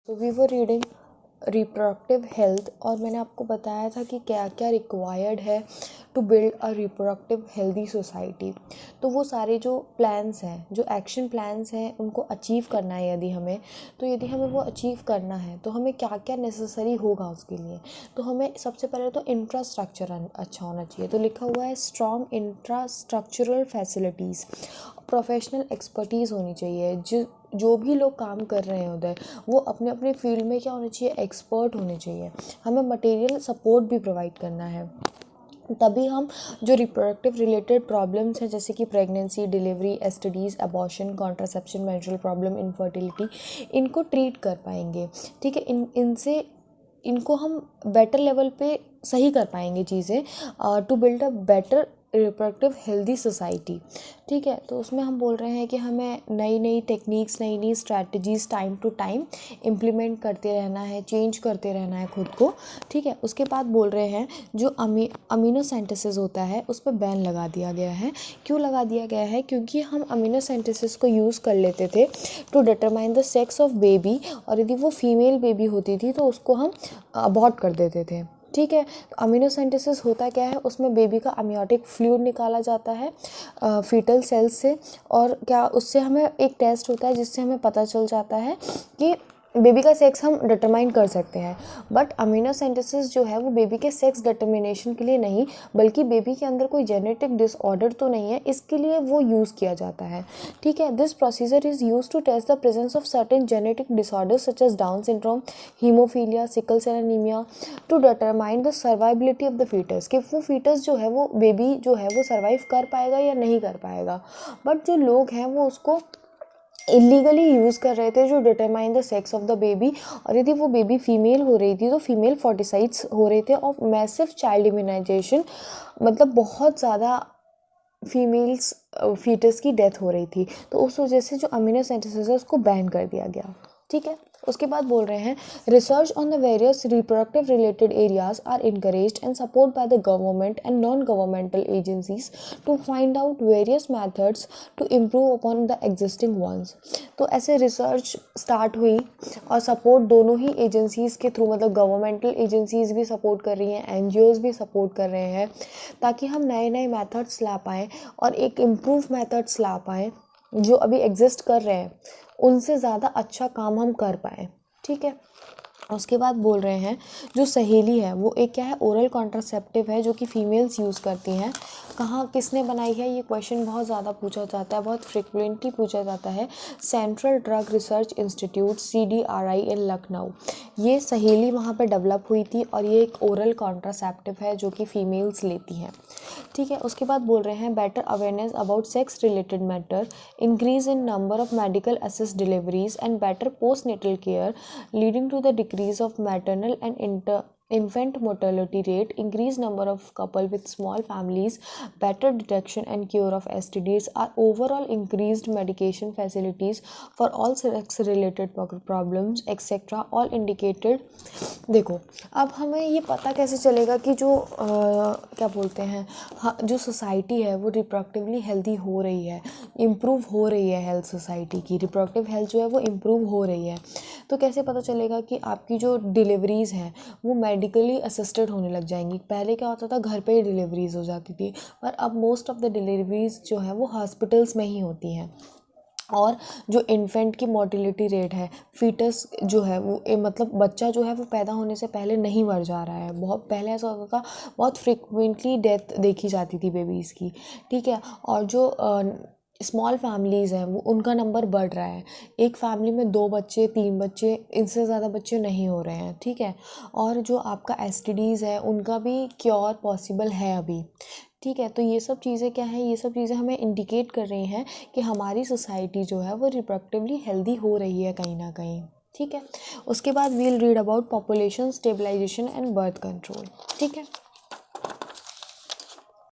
तो we were reading reproductive health और मैंने आपको बताया था कि क्या क्या रिक्वायर्ड है to build a reproductive healthy society. तो वो सारे जो प्लान्स हैं, जो एक्शन प्लान्स हैं, उनको अचीव करना है यदि हमें वो अचीव करना है तो हमें क्या क्या नेसेसरी होगा उसके लिए। तो हमें सबसे पहले तो इंफ्रास्ट्रक्चर अच्छा होना चाहिए। तो लिखा हुआ है strong infrastructural facilities, professional expertise होनी चाहिए। जो भी लोग काम कर रहे हैं उधर वो अपने अपने फील्ड में क्या होने चाहिए, एक्सपर्ट होने चाहिए। हमें मटेरियल सपोर्ट भी प्रोवाइड करना है, तभी हम जो रिप्रोडक्टिव रिलेटेड प्रॉब्लम्स हैं जैसे कि pregnancy, delivery, STDs, abortion, contraception, menstrual problem, infertility, इनको ट्रीट कर पाएंगे। ठीक है, इनको हम बेटर लेवल पे सही कर पाएंगे चीज़ें, to build a better reproductive healthy society. ठीक है, तो उसमें हम बोल रहे हैं कि हमें नई नई टेक्निक्स, नई नई strategies time to time implement करते रहना है, चेंज करते रहना है खुद को। ठीक है, उसके बाद बोल रहे हैं जो अमीनो सिंथेसिस होता है उस पर बैन लगा दिया गया है। क्यों लगा दिया गया है? क्योंकि हम अमीनो सिंथेसिस को यूज़ कर लेते थे to determine the sex of baby, और यदि वो फीमेल बेबी होती थी तो उसको हम अबॉर्ट कर देते थे। ठीक है, तो अमीनो सिंथेसिस होता क्या है, उसमें बेबी का अमियोटिक फ्लूइड निकाला जाता है फीटल सेल्स से, और क्या उससे हमें एक टेस्ट होता है जिससे हमें पता चल जाता है कि बेबी का सेक्स हम डिटरमाइन कर सकते हैं। बट अमीनो सिंथेसिस जो है वो बेबी के सेक्स डिटर्मिनेशन के लिए नहीं, बल्कि बेबी के अंदर कोई जेनेटिक डिसऑर्डर तो नहीं है, इसके लिए वो यूज़ किया जाता है। ठीक है, this procedure is use to test the presence of certain genetic disorders such as Down syndrome, haemophilia, sickle cell anaemia, to determine the survivability of the foetus, कि वो फीटस जो है, वो बेबी जो है वो सर्वाइव कर पाएगा या नहीं कर पाएगा। बट जो लोग हैं वो उसको इलीगली यूज़ कर रहे थे, जो determine the sex of the baby, और यदि वो बेबी फीमेल हो रही थी तो फीमेल फोर्टिसाइड्स हो रहे थे और मैसिव चाइल्ड इम्यूनाइजेशन, मतलब बहुत ज़्यादा फीमेल्स फीटस की डेथ हो रही थी। तो उस वजह से जो अमीनो सिंथेसिस है उसको बैन कर दिया गया। ठीक है, उसके बाद बोल रहे हैं research on the various reproductive related areas are encouraged and support by the government and non governmental agencies to find out various methods to improve upon the existing ones. तो ऐसे रिसर्च स्टार्ट हुई और support दोनों ही agencies के through, मतलब governmental agencies भी support कर रही हैं, एनजीओज़ भी सपोर्ट कर रहे हैं, ताकि हम नए नए मेथड्स ला पाएँ और एक इम्प्रूव मेथड्स ला पाएँ जो अभी एग्जिस्ट कर रहे हैं, उनसे ज़्यादा अच्छा काम हम कर पाएँ। ठीक है, उसके बाद बोल रहे हैं जो सहेली है वो एक क्या है, ओरल कॉन्ट्रासेप्टिव है जो कि फीमेल्स यूज़ करती हैं। कहाँ किसने बनाई है, ये क्वेश्चन बहुत ज़्यादा पूछा जाता है, बहुत फ्रिक्वेंटली पूछा जाता है। Central drug research institute CDRI इन लखनऊ, ये सहेली वहाँ पे डेवलप हुई थी और ये एक ओरल कॉन्ट्रासेप्टिव है जो कि फीमेल्स लेती हैं। ठीक है, उसके बाद बोल रहे हैं better awareness about sex related matter, increase in number of medical assist deliveries and better postnatal care leading to the decrease of maternal and infant mortality rate, increased number of couple with small families, better detection and cure of STDs, are overall increased medication facilities for all sex related problems etc. all indicated। देखो, अब हमें ये पता कैसे चलेगा कि जो क्या बोलते हैं, हाँ, जो सोसाइटी है वो रिप्रोडक्टिवली हेल्दी हो रही है, इम्प्रूव हो रही है, हेल्थ सोसाइटी की रिप्रोडक्टिव हेल्थ जो है वो इम्प्रूव हो रही है। तो कैसे पता चलेगा कि आपकी जो डिलीवरीज़ हैं वो मेडिकली असिस्टेड होने लग जाएंगी। पहले क्या होता था, घर पे ही डिलीवरीज़ हो जाती थी, पर अब मोस्ट ऑफ द डिलीवरीज़ जो है वो हॉस्पिटल्स में ही होती हैं। और जो इन्फेंट की मोर्टिलिटी रेट है, फीटस जो है वो मतलब बच्चा जो है वो पैदा होने से पहले नहीं मर जा रहा है। बहुत पहले ऐसा होता था, बहुत फ्रिक्वेंटली डेथ देखी जाती थी बेबीज़ की। ठीक है, और जो स्मॉल फैमिलीज़ हैं वो उनका नंबर बढ़ रहा है। एक फैमिली में 2 बच्चे, 3 बच्चे, इनसे ज़्यादा बच्चे नहीं हो रहे हैं। ठीक है, और जो आपका STDs है उनका भी क्योर पॉसिबल है अभी। ठीक है, तो ये सब चीज़ें क्या है, ये सब चीज़ें हमें इंडिकेट कर रही हैं कि हमारी सोसाइटी जो है वो रिप्रोडक्टिवली हेल्दी हो रही है कहीं ना कहीं। ठीक है, उसके बाद we'll read about population stabilisation and birth control. ठीक है।